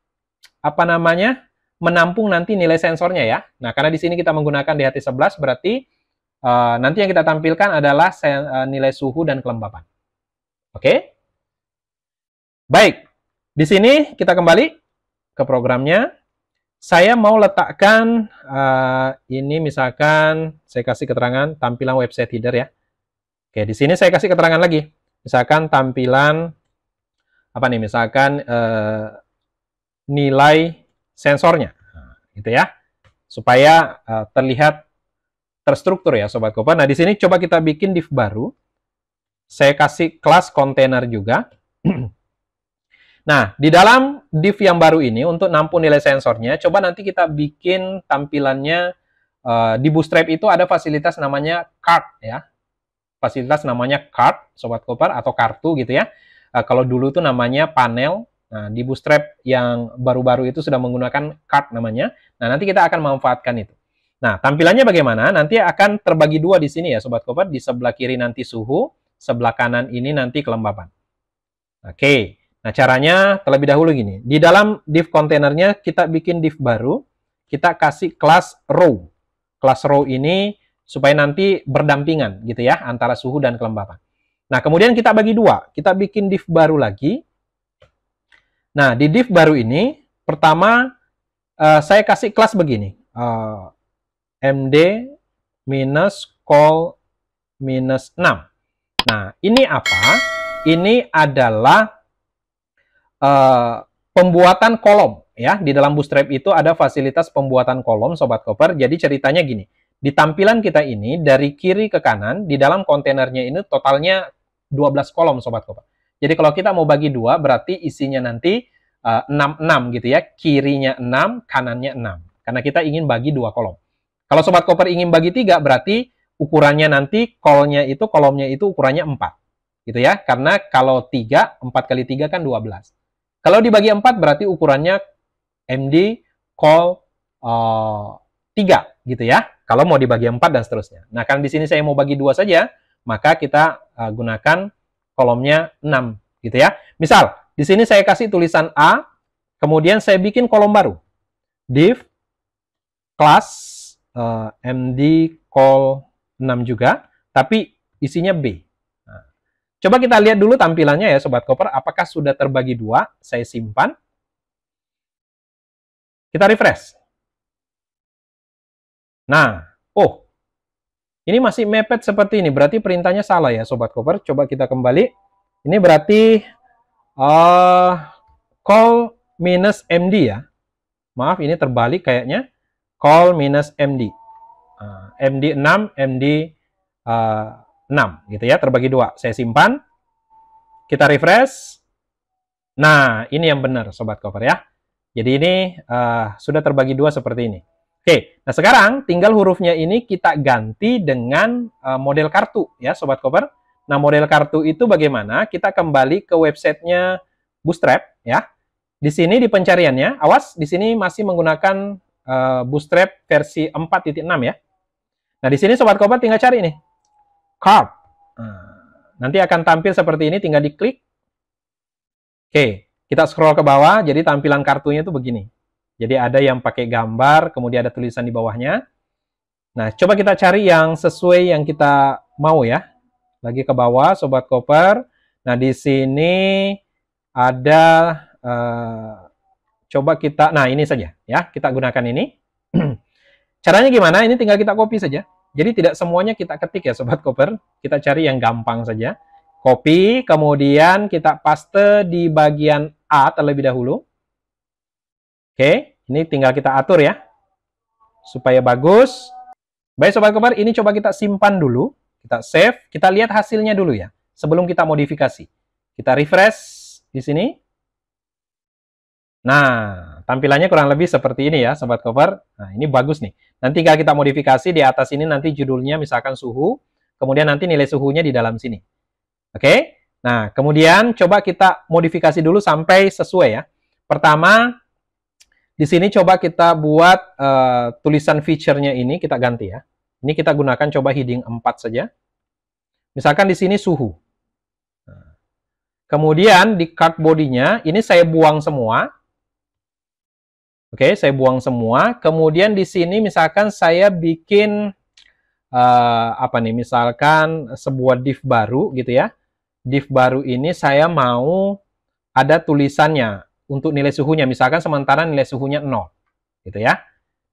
Speaker 1: menampung nanti nilai sensornya ya. Nah, karena di sini kita menggunakan DHT11 berarti nanti yang kita tampilkan adalah nilai suhu dan kelembapan. Oke? Baik, di sini kita kembali ke programnya. Saya mau letakkan ini misalkan saya kasih keterangan tampilan website header ya. Oke, di sini saya kasih keterangan lagi. Misalkan tampilan misalkan nilai sensornya. Nah, gitu ya. Supaya terlihat terstruktur ya Sobat Koper. Nah, di sini coba kita bikin div baru. Saya kasih kelas kontainer juga. Nah, di dalam div yang baru ini, untuk nampung nilai sensornya, coba nanti kita bikin tampilannya, di Bootstrap itu ada fasilitas namanya card, ya. Fasilitas namanya card, Sobat Koper, atau kartu gitu ya. Kalau dulu itu namanya panel. Nah, di Bootstrap yang baru-baru itu sudah menggunakan card namanya. Nah, nanti kita akan memanfaatkan itu. Nah, tampilannya bagaimana? Nanti akan terbagi dua di sini ya, Sobat Koper. Di sebelah kiri nanti suhu, sebelah kanan ini nanti kelembapan. Oke. Nah, caranya terlebih dahulu gini. Di dalam div kontainernya kita bikin div baru, kita kasih kelas row. Kelas row ini supaya nanti berdampingan gitu ya antara suhu dan kelembapan. Nah, kemudian kita bagi dua, kita bikin div baru lagi. Nah, di div baru ini pertama saya kasih kelas begini, md minus call minus 6. Nah, ini apa? Ini adalah pembuatan kolom ya. Di dalam Bootstrap itu ada fasilitas pembuatan kolom Sobat Koper. Jadi ceritanya gini, di tampilan kita ini dari kiri ke kanan di dalam kontainernya ini totalnya 12 kolom Sobat Koper. Jadi kalau kita mau bagi dua berarti isinya nanti 6 gitu ya. Kirinya 6, kanannya 6. Karena kita ingin bagi dua kolom. Kalau Sobat Koper ingin bagi 3 berarti ukurannya nanti kolomnya itu ukurannya 4. Gitu ya. Karena kalau 3, 4 kali 3 kan 12. Kalau dibagi 4 berarti ukurannya MD call 3 gitu ya. Kalau mau dibagi 4 dan seterusnya. Nah, kan di sini saya mau bagi 2 saja, maka kita gunakan kolomnya 6 gitu ya. Misal, di sini saya kasih tulisan A, kemudian saya bikin kolom baru. Div class MD call 6 juga, tapi isinya B. Nah, coba kita lihat dulu tampilannya ya Sobat Koper, apakah sudah terbagi dua. Saya simpan. Kita refresh. Nah, oh, ini masih mepet seperti ini, berarti perintahnya salah ya Sobat Koper. Coba kita kembali. Ini berarti call minus MD ya. Maaf, ini terbalik kayaknya. Call minus MD. MD 6, MD 6 gitu ya, terbagi dua. Saya simpan. Kita refresh. Nah, ini yang benar Sobat Koper ya. Jadi ini sudah terbagi dua seperti ini. Oke, nah sekarang tinggal hurufnya ini kita ganti dengan model kartu ya Sobat Koper. Nah, model kartu itu bagaimana? Kita kembali ke websitenya Bootstrap ya. Di sini di pencariannya, awas di sini masih menggunakan Bootstrap versi 4.6 ya. Nah, di sini Sobat Koper tinggal cari nih. Card. Nanti akan tampil seperti ini, tinggal diklik. Oke, kita scroll ke bawah, jadi tampilan kartunya itu begini. Jadi ada yang pakai gambar, kemudian ada tulisan di bawahnya. Nah, coba kita cari yang sesuai yang kita mau ya. Lagi ke bawah, Sobat Koper. Nah, di sini ada, coba kita, nah ini saja ya, kita gunakan ini. Caranya gimana? Ini tinggal kita copy saja. Jadi tidak semuanya kita ketik ya Sobat Koper. Kita cari yang gampang saja. Copy, kemudian kita paste di bagian A terlebih dahulu. Oke, ini tinggal kita atur ya. Supaya bagus. Baik Sobat Koper, ini coba kita simpan dulu. Kita save, kita lihat hasilnya dulu ya. Sebelum kita modifikasi. Kita refresh di sini. Nah, tampilannya kurang lebih seperti ini ya Sobat Koper. Nah, ini bagus nih. Nanti kalau kita modifikasi di atas ini nanti judulnya misalkan suhu. Kemudian nanti nilai suhunya di dalam sini. Oke, nah kemudian coba kita modifikasi dulu sampai sesuai ya. Pertama, di sini coba kita buat tulisan feature-nya ini kita ganti ya. Ini kita gunakan coba heading 4 saja. Misalkan di sini suhu. Kemudian di card body-nya ini saya buang semua. Oke, saya buang semua. Kemudian di sini misalkan saya bikin apa nih? Misalkan sebuah div baru gitu ya. Div baru ini saya mau ada tulisannya untuk nilai suhunya. Misalkan sementara nilai suhunya 0. Gitu ya.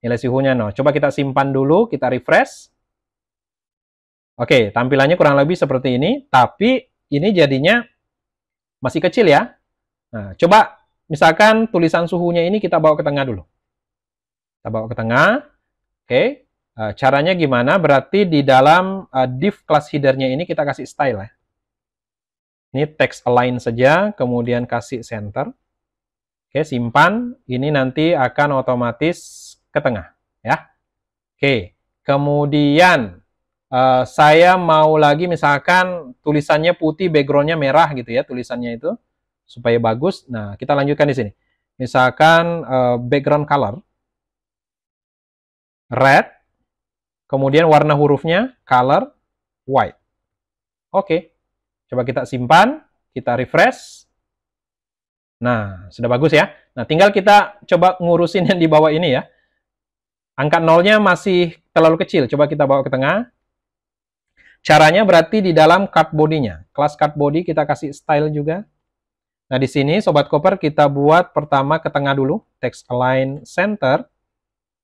Speaker 1: Nilai suhunya 0. Coba kita simpan dulu, kita refresh. Oke, tampilannya kurang lebih seperti ini. Tapi ini jadinya masih kecil ya. Nah, coba misalkan tulisan suhunya ini kita bawa ke tengah dulu. Kita bawa ke tengah. Oke. Caranya gimana? Berarti di dalam div class header-nya ini kita kasih style ya. Ini text align saja, kemudian kasih center. Oke, simpan. Ini nanti akan otomatis ke tengah ya. Oke, kemudian saya mau lagi misalkan tulisannya putih, background-nya merah gitu ya, tulisannya itu supaya bagus. Nah, kita lanjutkan di sini. Misalkan background color red, kemudian warna hurufnya color white. Oke. Coba kita simpan, kita refresh. Nah, sudah bagus ya. Nah, tinggal kita coba ngurusin yang di bawah ini ya. Angka nolnya masih terlalu kecil. Coba kita bawa ke tengah. Caranya berarti di dalam card body-nya. Kelas card body kita kasih style juga. Nah, di sini Sobat Koper kita buat pertama ke tengah dulu. Text align center.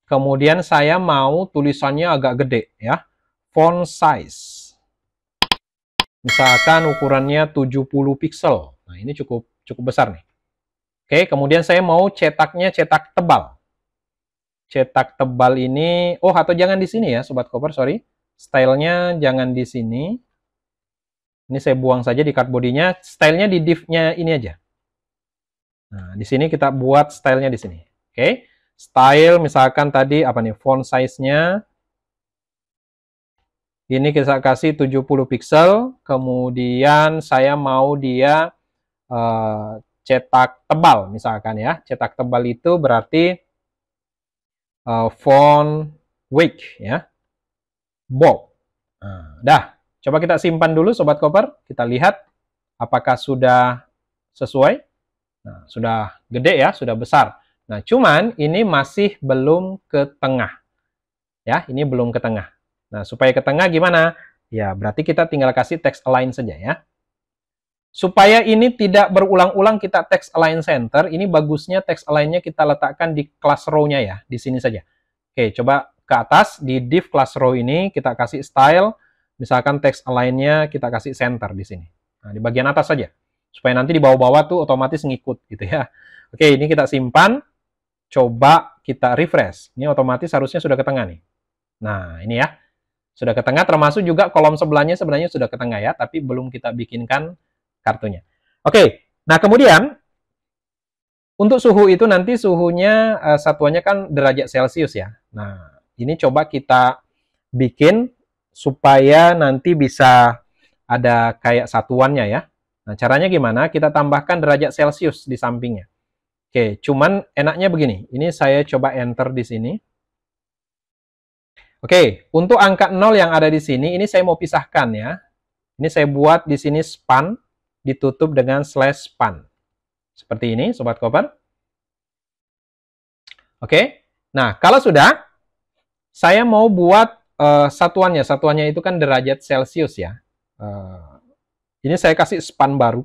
Speaker 1: Kemudian saya mau tulisannya agak gede ya. Font size. Misalkan ukurannya 70 pixel. Nah, ini cukup besar nih. Oke, kemudian saya mau cetaknya cetak tebal. Cetak tebal ini, oh atau jangan di sini ya Sobat Koper, sorry. Stylenya jangan di sini. Ini saya buang saja di card body-nya. Stylenya di div-nya ini aja. Nah, di sini kita buat stylenya di sini. Oke, style misalkan tadi apa nih, font size-nya. Ini kita kasih 70 pixel. Kemudian saya mau dia cetak tebal misalkan ya. Cetak tebal itu berarti font weight ya. Bold. Nah, dah. Coba kita simpan dulu Sobat Koper. Kita lihat apakah sudah sesuai. Nah, sudah gede ya, sudah besar. Nah, cuman ini masih belum ke tengah. Ya, ini belum ke tengah. Nah, supaya ke tengah gimana? Ya, berarti kita tinggal kasih text align saja ya. Supaya ini tidak berulang-ulang kita text align center, ini bagusnya text align-nya kita letakkan di class row-nya ya, di sini saja. Oke, coba ke atas, di div class row ini kita kasih style, misalkan text align-nya kita kasih center di sini. Nah, di bagian atas saja. Supaya nanti di bawah-bawah tuh otomatis ngikut gitu ya. Oke, ini kita simpan, coba kita refresh. Ini otomatis harusnya sudah ke tengah nih. Nah, ini ya. Sudah ke tengah, termasuk juga kolom sebelahnya sebenarnya sudah ke tengah ya, tapi belum kita bikinkan kartunya. Oke, nah kemudian untuk suhu itu nanti suhunya satuannya kan derajat Celcius ya. Nah, ini coba kita bikin supaya nanti bisa ada kayak satuannya ya. Nah, caranya gimana? Kita tambahkan derajat Celcius di sampingnya. Oke, cuman enaknya begini. Ini saya coba enter di sini. Oke, untuk angka 0 yang ada di sini, ini saya mau pisahkan ya. Ini saya buat di sini span, ditutup dengan slash span. Seperti ini, Sobat Koper. Oke, nah kalau sudah, saya mau buat satuannya. Satuannya itu kan derajat Celcius ya. Ini saya kasih span baru.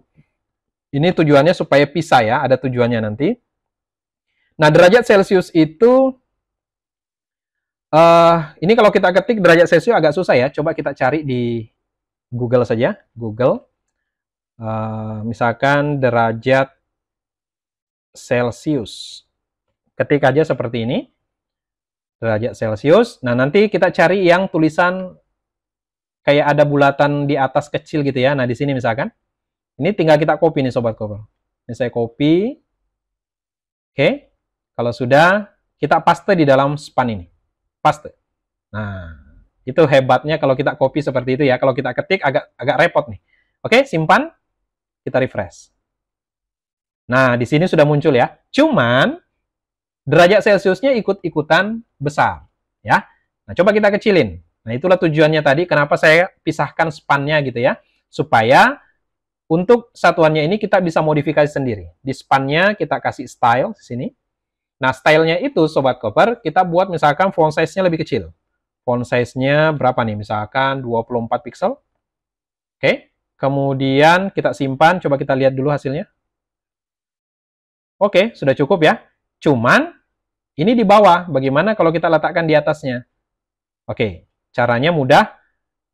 Speaker 1: Ini tujuannya supaya pisah ya, ada tujuannya nanti. Nah, derajat Celcius itu ini kalau kita ketik derajat Celcius agak susah ya. Coba kita cari di Google saja. Google. Misalkan derajat Celcius. Ketik aja seperti ini. Derajat Celcius. Nah, nanti kita cari yang tulisan kayak ada bulatan di atas kecil gitu ya. Nah, di sini misalkan. Ini tinggal kita copy nih Sobat Koper. Ini saya copy. Oke. Kalau sudah, kita paste di dalam span ini. Paste. Nah, itu hebatnya kalau kita copy seperti itu ya. Kalau kita ketik agak repot nih. Oke, simpan. Kita refresh. Nah, di sini sudah muncul ya. Cuman derajat Celciusnya ikut-ikutan besar ya. Nah, coba kita kecilin. Nah, itulah tujuannya tadi kenapa saya pisahkan span-nya gitu ya. Supaya untuk satuannya ini kita bisa modifikasi sendiri. Di span-nya kita kasih style di sini. Nah, stylenya itu Sobat Koper, kita buat misalkan font size-nya lebih kecil. Font size-nya berapa nih? Misalkan 24 pixel. Oke. Kemudian kita simpan, coba kita lihat dulu hasilnya. Oke, sudah cukup ya. Cuman, ini di bawah. Bagaimana kalau kita letakkan di atasnya? Oke, caranya mudah.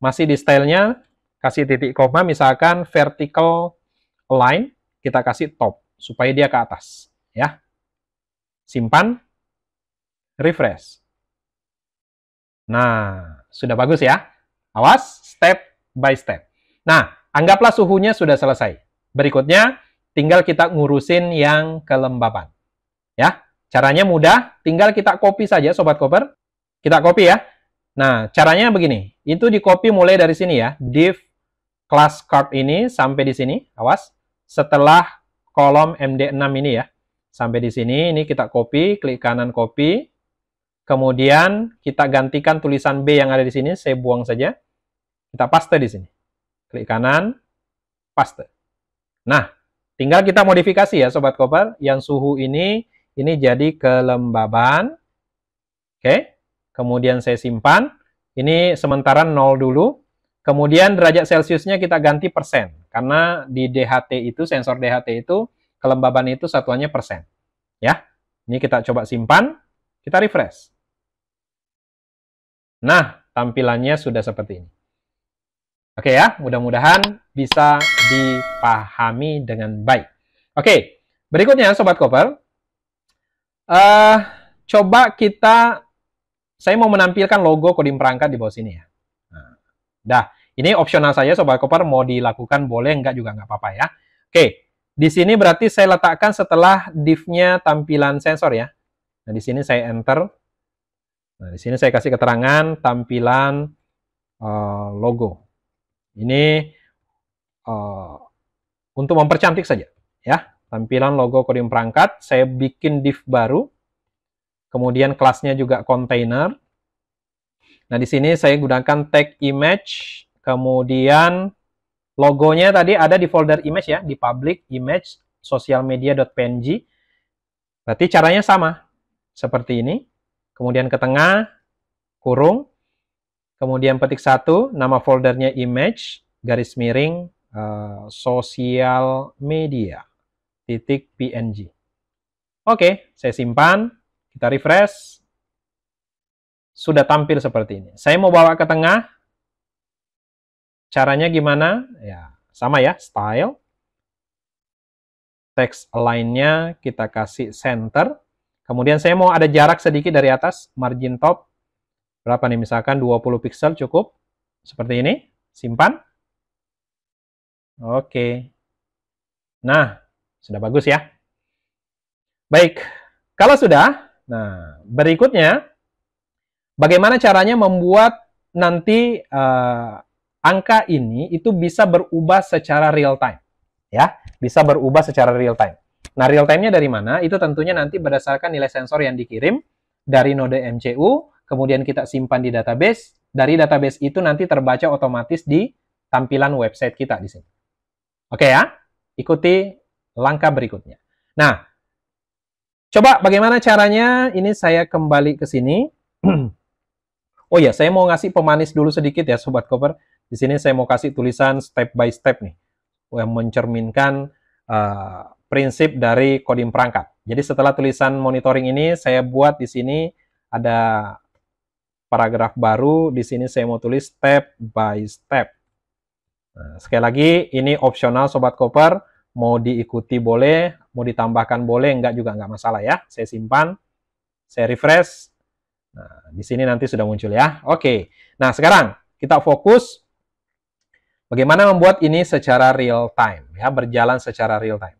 Speaker 1: Masih di stylenya, kasih titik koma, misalkan vertical align, kita kasih top, supaya dia ke atas. Ya. Simpan, refresh. Nah, sudah bagus ya. Awas, step by step. Nah, anggaplah suhunya sudah selesai. Berikutnya, tinggal kita ngurusin yang kelembapan. Ya, caranya mudah, tinggal kita copy saja Sobat Koper. Kita copy ya. Nah, caranya begini. Itu di copy mulai dari sini ya. Div class card ini sampai di sini. Awas. Setelah kolom MD6 ini ya. Sampai di sini, ini kita copy, klik kanan copy. Kemudian kita gantikan tulisan B yang ada di sini, saya buang saja. Kita paste di sini. Klik kanan, paste. Nah, tinggal kita modifikasi ya Sobat Koper. Yang suhu ini jadi kelembaban. Oke. kemudian saya simpan. Ini sementara 0 dulu. Kemudian derajat Celciusnya kita ganti persen. Karena di DHT itu, sensor DHT itu, kelembaban itu satuannya persen. Ya, ini kita coba simpan, kita refresh. Nah, tampilannya sudah seperti ini. Oke ya, mudah-mudahan bisa dipahami dengan baik. Oke, berikutnya Sobat Koper. Coba saya mau menampilkan logo Kodim Perangkat di bawah sini ya. Nah, ini opsional saja Sobat Koper, mau dilakukan boleh, enggak juga nggak apa-apa ya. Oke, di sini berarti saya letakkan setelah div-nya tampilan sensor ya. Nah, di sini saya enter. Nah, di sini saya kasih keterangan tampilan logo. Ini untuk mempercantik saja ya. Tampilan logo Kodim Perangkat, saya bikin div baru. Kemudian kelasnya juga container. Nah, di sini saya gunakan tag image, kemudian logonya tadi ada di folder image ya, di public image socialmedia.png. Berarti caranya sama, seperti ini. Kemudian ke tengah, kurung, kemudian petik 1, nama foldernya image, garis miring, sosial media, .png. Oke, saya simpan, kita refresh. Sudah tampil seperti ini. Saya mau bawa ke tengah. Caranya gimana? Ya, sama ya, style. Text align-nya kita kasih center. Kemudian saya mau ada jarak sedikit dari atas, margin top. Berapa nih? Misalkan 20 pixel cukup. Seperti ini. Simpan. Oke. Nah, sudah bagus ya. Baik. Kalau sudah, nah, berikutnya bagaimana caranya membuat nanti angka ini itu bisa berubah secara real time, ya, bisa berubah secara real time. Nah, real time-nya dari mana? Itu tentunya nanti berdasarkan nilai sensor yang dikirim dari node MCU, kemudian kita simpan di database. Dari database itu nanti terbaca otomatis di tampilan website kita di sini. Oke ya, ikuti langkah berikutnya. Nah, coba bagaimana caranya? Ini saya kembali ke sini. Oh ya, saya mau ngasih pemanis dulu sedikit ya Sobat Koper. Di sini saya mau kasih tulisan step by step nih, yang mencerminkan prinsip dari Kodim Perangkat. Jadi setelah tulisan monitoring ini, saya buat di sini ada paragraf baru. Di sini saya mau tulis step by step. Nah, sekali lagi, ini opsional Sobat Koper. Mau diikuti boleh, mau ditambahkan boleh, enggak juga enggak masalah ya. Saya simpan, saya refresh. Nah, di sini nanti sudah muncul ya. Oke. Nah, sekarang kita fokus bagaimana membuat ini secara real time ya, berjalan secara real time.